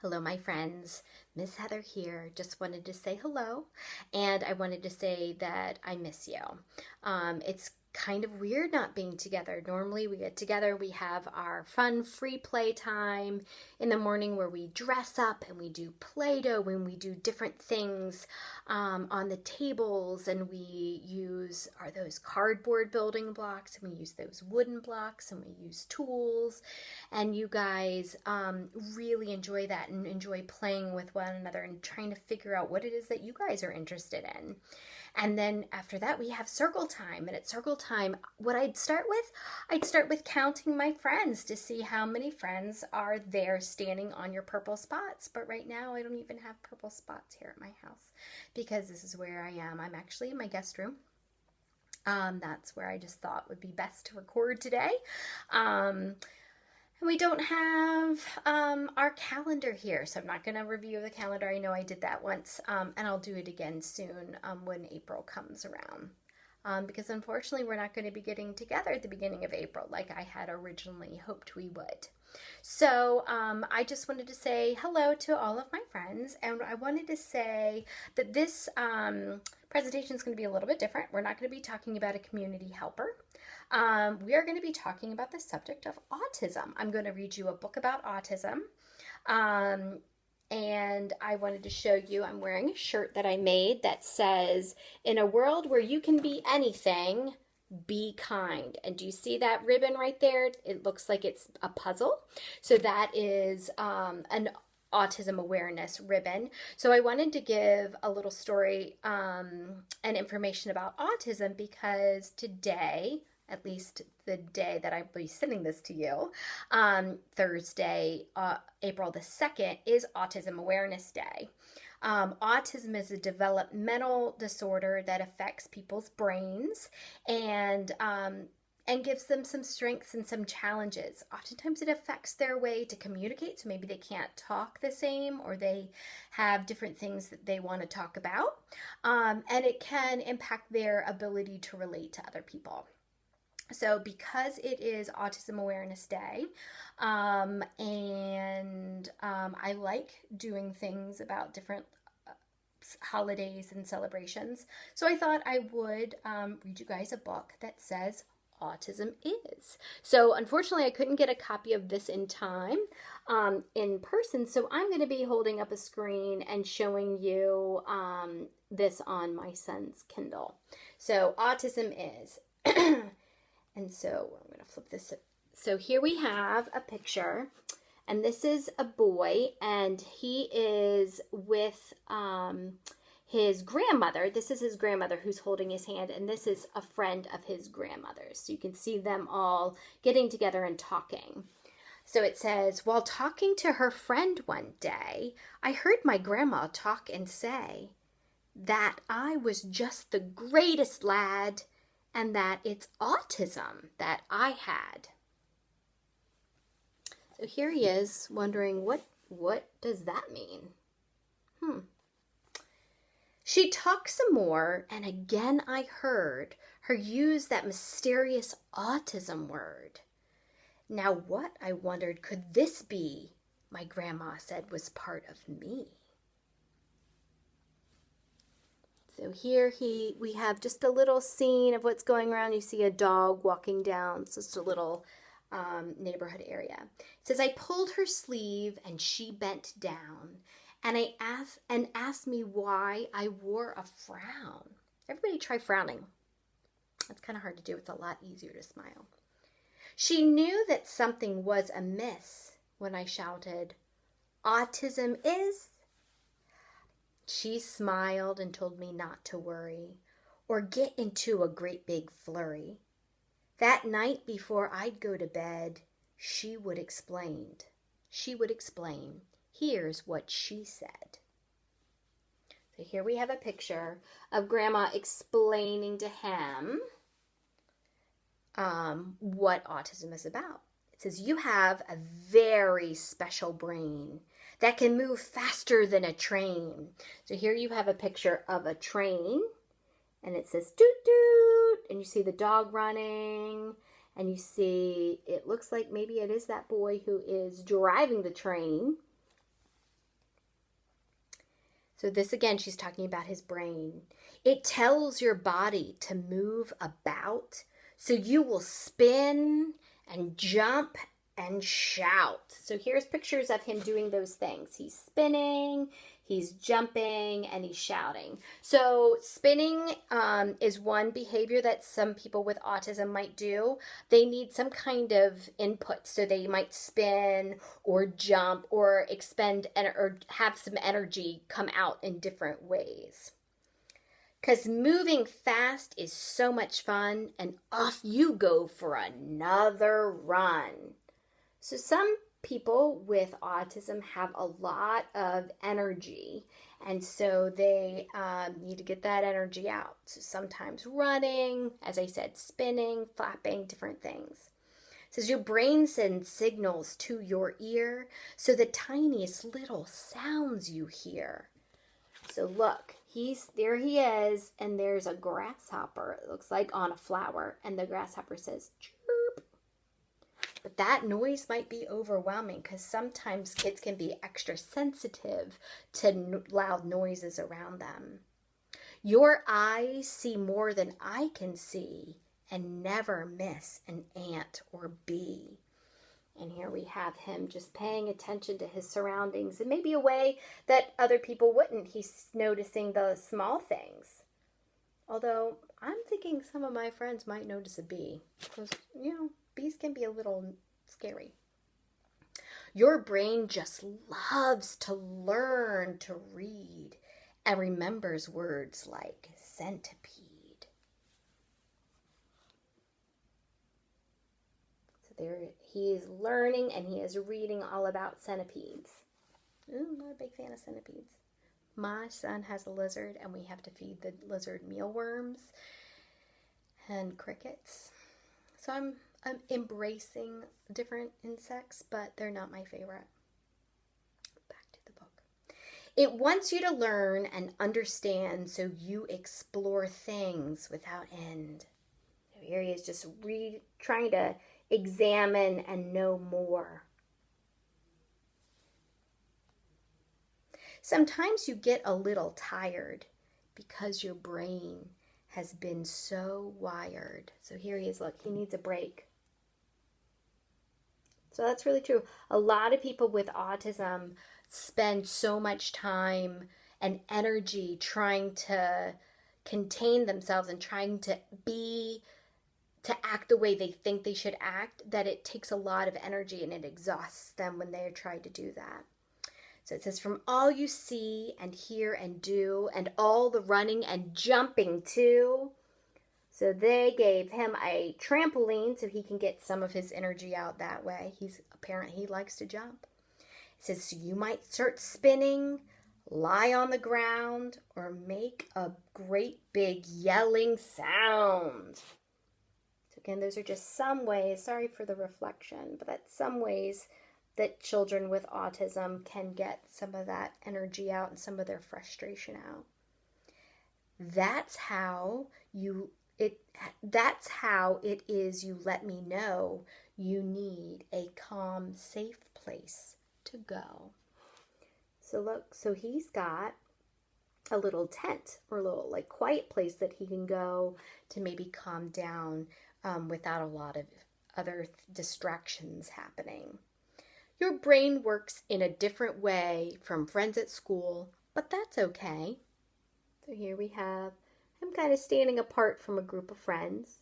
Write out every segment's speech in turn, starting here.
Hello, my friends. Miss Heather here. Just wanted to say hello, and I wanted to say that I miss you. It's kind of weird not being together. Normally, we get together, we have our fun free play time in the morning where we dress up and we do Play-Doh and we do different things on the tables, and we use those cardboard building blocks, and we use those wooden blocks, and we use tools, and you guys really enjoy that and enjoy playing with one another and trying to figure out what it is that you guys are interested in. And then after that, we have circle time. And at circle time, what I'd start with counting my friends to see how many friends are there standing on your purple spots. But right now, I don't even have purple spots here at my house because this is where I am. I'm actually in my guest room. That's where I just thought would be best to record today. And we don't have our calendar here, so I'm not going to review the calendar. I know I did that once, and I'll do it again soon when April comes around. Because unfortunately, we're not going to be getting together at the beginning of April like I had originally hoped we would. So I just wanted to say hello to all of my friends, and I wanted to say that this presentation is going to be a little bit different. We're not going to be talking about a community helper. We are going to be talking about the subject of autism. I'm going to read you a book about autism. And I wanted to show you, I'm wearing a shirt that I made that says, "In a world where you can be anything, be kind." And do you see that ribbon right there? It looks like it's a puzzle. So that is an autism awareness ribbon. So I wanted to give a little story and information about autism because today, at least the day that I'll be sending this to you, Thursday, April the 2nd, is Autism Awareness Day. Autism is a developmental disorder that affects people's brains and gives them some strengths and some challenges. Oftentimes it affects their way to communicate, so maybe they can't talk the same or they have different things that they want to talk about. And it can impact their ability to relate to other people. So because it is Autism Awareness Day, and I like doing things about different holidays and celebrations, so I thought I would read you guys a book that says Autism Is. So unfortunately, I couldn't get a copy of this in time in person, so I'm going to be holding up a screen and showing you this on my son's Kindle. So Autism Is. And so I'm going to flip this. So here we have a picture, and this is a boy, and he is with his grandmother. This is his grandmother who's holding his hand, and this is a friend of his grandmother's. So you can see them all getting together and talking. So it says, "While talking to her friend one day, I heard my grandma talk and say that I was just the greatest lad, and that it's autism that I had." So here he is wondering, what does that mean? She talked some more, and again I heard her use that mysterious autism word. Now what, I wondered, could this be? My grandma said was part of me. So here we have just a little scene of what's going around. You see a dog walking down. It's just a little neighborhood area. It says, "I pulled her sleeve and she bent down, and asked me why I wore a frown." Everybody try frowning. It's kind of hard to do. It's a lot easier to smile. She knew that something was amiss when I shouted, "Autism is." She smiled and told me not to worry or get into a great big flurry. That night before I'd go to bed, she would explain. Here's what she said. So here we have a picture of Grandma explaining to him what autism is about. It says, "You have a very special brain that can move faster than a train." So here you have a picture of a train, and it says toot toot, and you see the dog running, and you see, it looks like maybe it is that boy who is driving the train. So this again, she's talking about his brain. It tells your body to move about, so you will spin and jump and shout. So here's pictures of him doing those things. He's spinning, he's jumping, and he's shouting. So spinning is one behavior that some people with autism might do. They need some kind of input. So they might spin or jump or expend or have some energy come out in different ways. Because moving fast is so much fun, and off you go for another run. So some people with autism have a lot of energy, and so they need to get that energy out. So sometimes running, as I said, spinning, flapping, different things. It says your brain sends signals to your ear, so the tiniest little sounds you hear. So look, there he is, and there's a grasshopper, it looks like, on a flower, and the grasshopper says, chirp. But that noise might be overwhelming because sometimes kids can be extra sensitive to loud noises around them. Your eyes see more than I can see and never miss an ant or bee. And here we have him just paying attention to his surroundings in maybe a way that other people wouldn't. He's noticing the small things. Although I'm thinking some of my friends might notice a bee because, bees can be a little scary. Your brain just loves to learn to read and remembers words like centipede. So there he is learning, and he is reading all about centipedes. Ooh, not a big fan of centipedes. My son has a lizard, and we have to feed the lizard mealworms and crickets. So I'm embracing different insects, but they're not my favorite. Back to the book. It wants you to learn and understand, so you explore things without end. Here he is just trying to examine and know more. Sometimes you get a little tired because your brain has been so wired. So here he is, look, he needs a break. So that's really true. A lot of people with autism spend so much time and energy trying to contain themselves and trying to act the way they think they should act, that it takes a lot of energy and it exhausts them when they're trying to do that. So it says, from all you see and hear and do, and all the running and jumping too. So they gave him a trampoline so he can get some of his energy out that way. He likes to jump. It says, so you might start spinning, lie on the ground, or make a great big yelling sound. So again, those are just some ways, sorry for the reflection, but that's some ways that children with autism can get some of that energy out and some of their frustration out. That's how it is you let me know you need a calm, safe place to go. So look, so he's got a little tent or a little quiet place that he can go to maybe calm down without a lot of other distractions happening. Your brain works in a different way from friends at school, but that's okay. So here we have him kind of standing apart from a group of friends,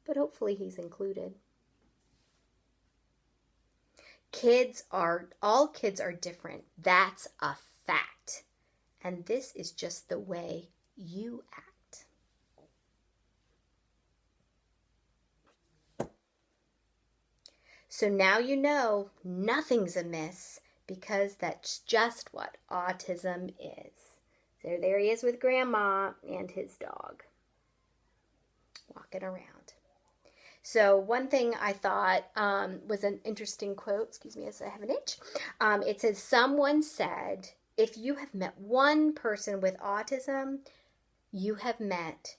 but hopefully he's included. All kids are different. That's a fact. And this is just the way you act. So now you know nothing's amiss, because that's just what autism is. So there he is with Grandma and his dog walking around. So one thing I thought was an interesting quote, excuse me as I have an itch. It says, someone said, if you have met one person with autism, you have met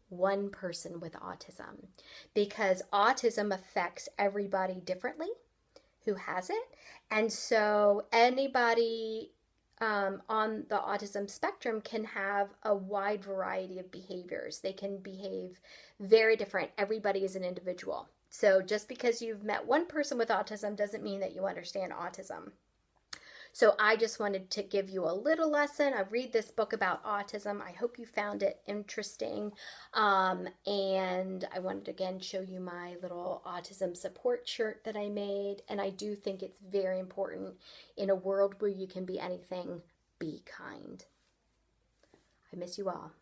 one person with autism, because autism affects everybody differently who has it. And so anybody on the autism spectrum can have a wide variety of behaviors. They can behave very different. Everybody is an individual. So just because you've met one person with autism doesn't mean that you understand autism. So I just wanted to give you a little lesson. I read this book about autism. I hope you found it interesting. And I wanted to again show you my little autism support shirt that I made. And I do think it's very important in a world where you can be anything, be kind. I miss you all.